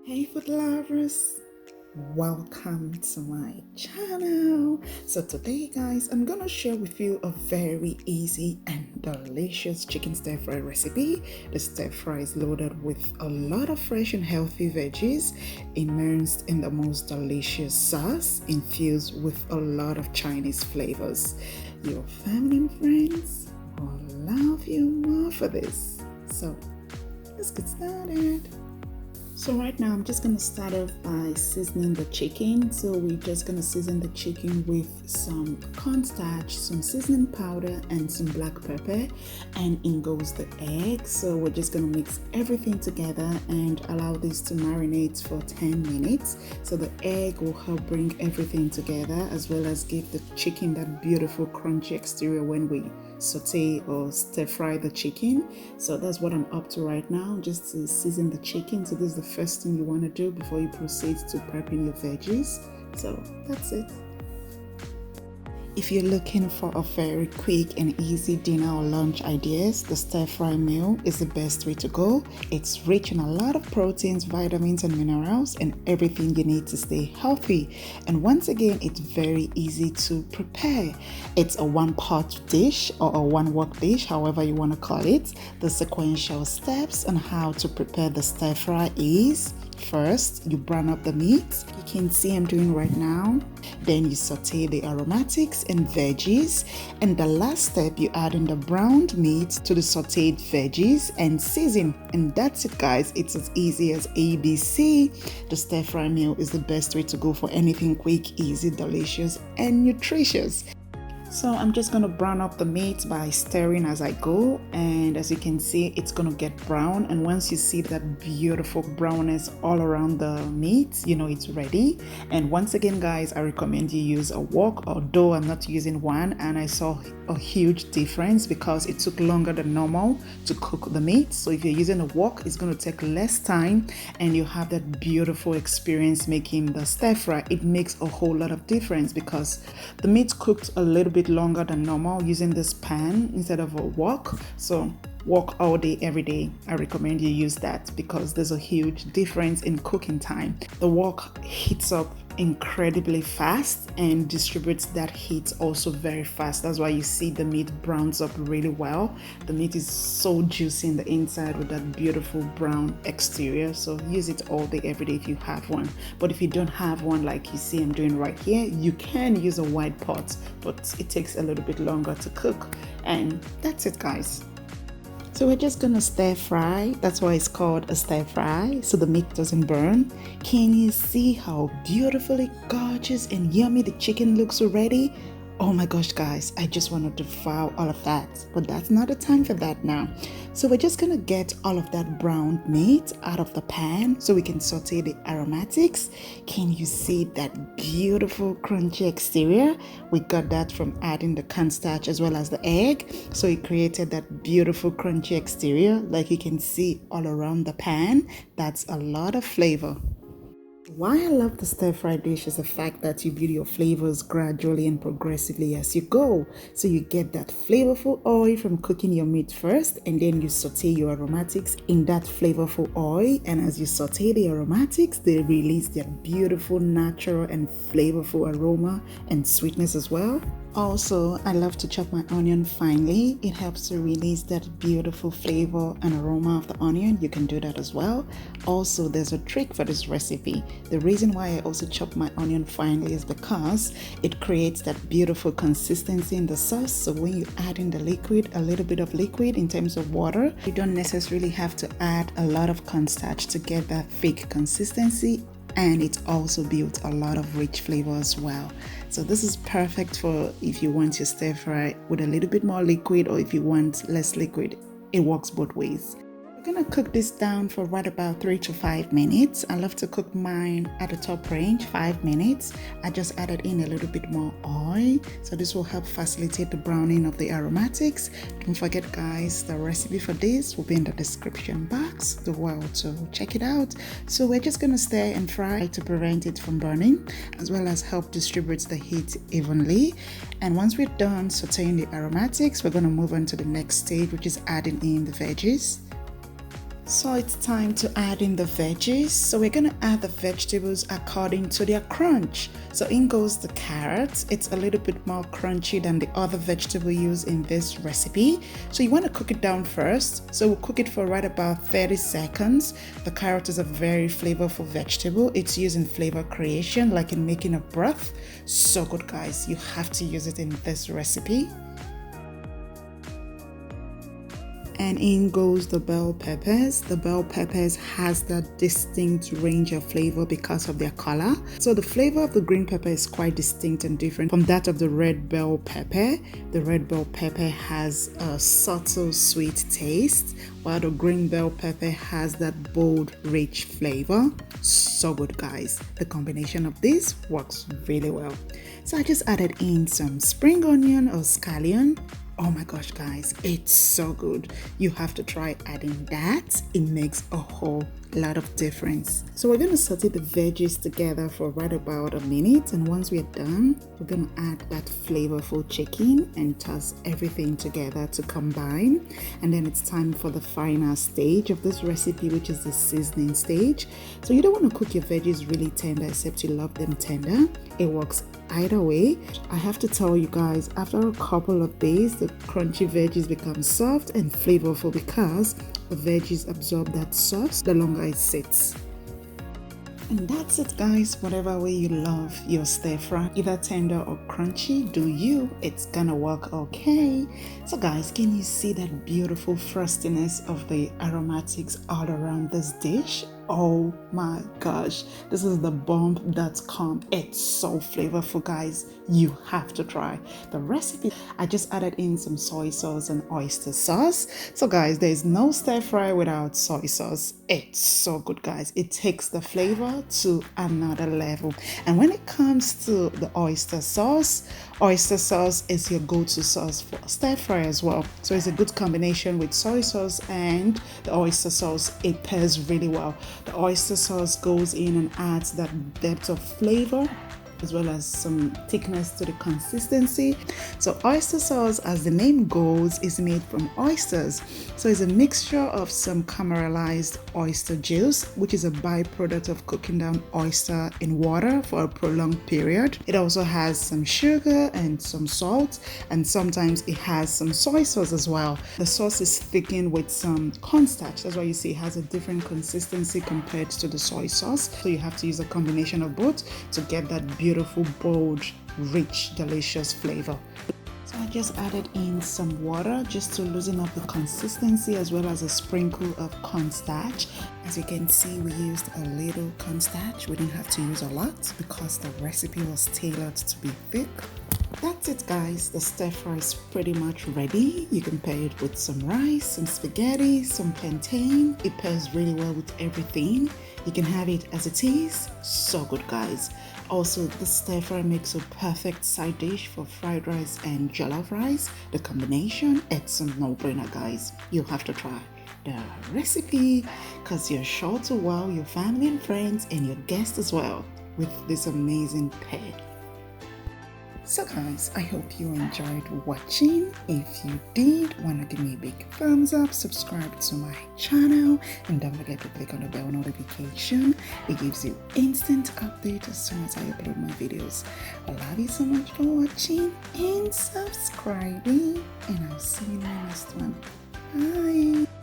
Hey food lovers, welcome to my channel. So today guys, I'm gonna share with you a very easy and delicious chicken stir fry recipe. The stir fry is loaded with a lot of fresh and healthy veggies, immersed in the most delicious sauce, infused with a lot of Chinese flavors. Your family and friends will love you more for this. So let's get started. So right now I'm just going to start off by seasoning the chicken. So we're just going to season the chicken with some cornstarch, some seasoning powder and some black pepper, and in goes the egg. So we're just going to mix everything together and allow this to marinate for 10 minutes. So the egg will help bring everything together as well as give the chicken that beautiful crunchy exterior when we saute or stir fry the chicken. So that's what I'm up to right now, just to season the chicken. So this is the first thing you want to do before you proceed to prepping your veggies. So that's it. If you're looking for a very quick and easy dinner or lunch ideas, the stir-fry meal is the best way to go. It's rich in a lot of proteins, vitamins and minerals and everything you need to stay healthy. And once again, it's very easy to prepare. It's a one-pot dish or a one-wok dish, however you want to call it. The sequential steps on how to prepare the stir-fry is: first, you brown up the meat. You can see I'm doing right now. Then you saute the aromatics and veggies. And the last step, you add in the browned meat to the sauteed veggies and season. And that's it, guys. It's as easy as ABC. The stir fry meal is the best way to go for anything quick, easy, delicious, and nutritious. So I'm just going to brown up the meat by stirring as I go, and as you can see, it's going to get brown. And once you see that beautiful brownness all around the meat, you know it's ready. And once again guys, I recommend you use a wok, although I'm not using one, and I saw a huge difference because it took longer than normal to cook the meat. So if you're using a wok, it's going to take less time and you have that beautiful experience making the stir fry. It makes a whole lot of difference because the meat cooked a little bit longer than normal using this pan instead of a wok. So wok all day every day, I recommend you use that because there's a huge difference in cooking time. The wok heats up incredibly fast and distributes that heat also very fast. That's why you see the meat browns up really well. The meat is so juicy in the inside with that beautiful brown exterior. So use it all day every day if you have one. But if you don't have one, like you see I'm doing right here, you can use a wide pot, but it takes a little bit longer to cook. And that's it, guys. So we're just gonna stir fry. That's why it's called a stir fry, so the meat doesn't burn. Can you see how beautifully gorgeous and yummy the chicken looks already? Oh my gosh guys, I just want to devour all of that, but that's not the time for that now. So we're just gonna get all of that browned meat out of the pan so we can saute the aromatics. Can you see that beautiful crunchy exterior? We got that from adding the cornstarch as well as the egg, so it created that beautiful crunchy exterior like you can see all around the pan. That's a lot of flavor. Why I love the stir fry dish is the fact that you build your flavors gradually and progressively as you go. So you get that flavorful oil from cooking your meat first, and then you saute your aromatics in that flavorful oil. And as you saute the aromatics, they release their beautiful, natural, and flavorful aroma and sweetness as well. Also, I love to chop my onion finely. It helps to release that beautiful flavor and aroma of the onion. You can do that as well. Also, there's a trick for this recipe. The reason why I also chop my onion finely is because it creates that beautiful consistency in the sauce. So when you add in the liquid, a little bit of liquid in terms of water, you don't necessarily have to add a lot of cornstarch to get that thick consistency. And it also builds a lot of rich flavor as well. So this is perfect for if you want your stir fry with a little bit more liquid, or if you want less liquid. It works both ways. We're gonna cook this down for right about 3 to 5 minutes. I love to cook mine at the top range, 5 minutes. I just added in a little bit more oil, so this will help facilitate the browning of the aromatics. Don't forget guys, the recipe for this will be in the description box. Do well to check it out. So we're just gonna stir and fry to prevent it from burning, as well as help distribute the heat evenly. And once we're done sauteing the aromatics, we're gonna move on to the next stage, which is adding in the veggies. So it's time to add in the veggies. So we're going to add the vegetables according to their crunch. So in goes the carrots. It's a little bit more crunchy than the other vegetable used in this recipe. So you want to cook it down first. So we'll cook it for right about 30 seconds. The carrot is a very flavorful vegetable. It's used in flavor creation, like in making a broth. So good, guys. You have to use it in this recipe. And in goes the bell peppers. The bell peppers has that distinct range of flavor because of their color. So the flavor of the green pepper is quite distinct and different from that of the red bell pepper. The red bell pepper has a subtle sweet taste, while the green bell pepper has that bold, rich flavor. So good, guys. The combination of this works really well. So I just added in some spring onion or scallion. Oh my gosh, guys, it's so good. You have to try adding that. It makes a whole lot of difference. So we're going to saute the veggies together for right about a minute, and once we're done, we're going to add that flavorful chicken and toss everything together to combine. And then it's time for the final stage of this recipe, which is the seasoning stage. So you don't want to cook your veggies really tender except you love them tender. It works either way. I have to tell you guys, after a couple of days, the crunchy veggies become soft and flavorful because the veggies absorb that sauce the longer it sits. And that's it, guys. Whatever way you love your stir fry, either tender or crunchy, do you, it's gonna work okay. So guys, can you see that beautiful frostiness of the aromatics all around this dish? Oh my gosh, this is the bomb.com. It's so flavorful, guys. You have to try the recipe. I just added in some soy sauce and oyster sauce. So guys, there's no stir fry without soy sauce. It's so good, guys. It takes the flavor to another level. And when it comes to the oyster sauce is your go-to sauce for stir fry as well. So it's a good combination with soy sauce and the oyster sauce. It pairs really well. The oyster sauce goes in and adds that depth of flavor as well as some thickness to the consistency. So oyster sauce, as the name goes, is made from oysters. So it's a mixture of some caramelized oyster juice, which is a byproduct of cooking down oyster in water for a prolonged period. It also has some sugar and some salt, and sometimes it has some soy sauce as well. The sauce is thickened with some cornstarch. That's why you see it has a different consistency compared to the soy sauce. So you have to use a combination of both to get that beautiful, bold, rich, delicious flavor. So I just added in some water just to loosen up the consistency, as well as a sprinkle of cornstarch. As you can see, we used a little cornstarch. We didn't have to use a lot because the recipe was tailored to be thick. That's it, guys. The stir fry is pretty much ready. You can pair it with some rice, some spaghetti, some plantain. It pairs really well with everything. You can have it as it is. So good, guys. Also, the stir fry makes a perfect side dish for fried rice and jollof rice. The combination, it's a no-brainer, guys. You have to try the recipe because you're sure to wow your family and friends and your guests as well with this amazing pair. So guys, I hope you enjoyed watching. If you did, wanna give me a big thumbs up, subscribe to my channel, and don't forget to click on the bell notification. It gives you instant update as soon as I upload my videos. I love you so much for watching and subscribing, and I'll see you in the next one. Bye.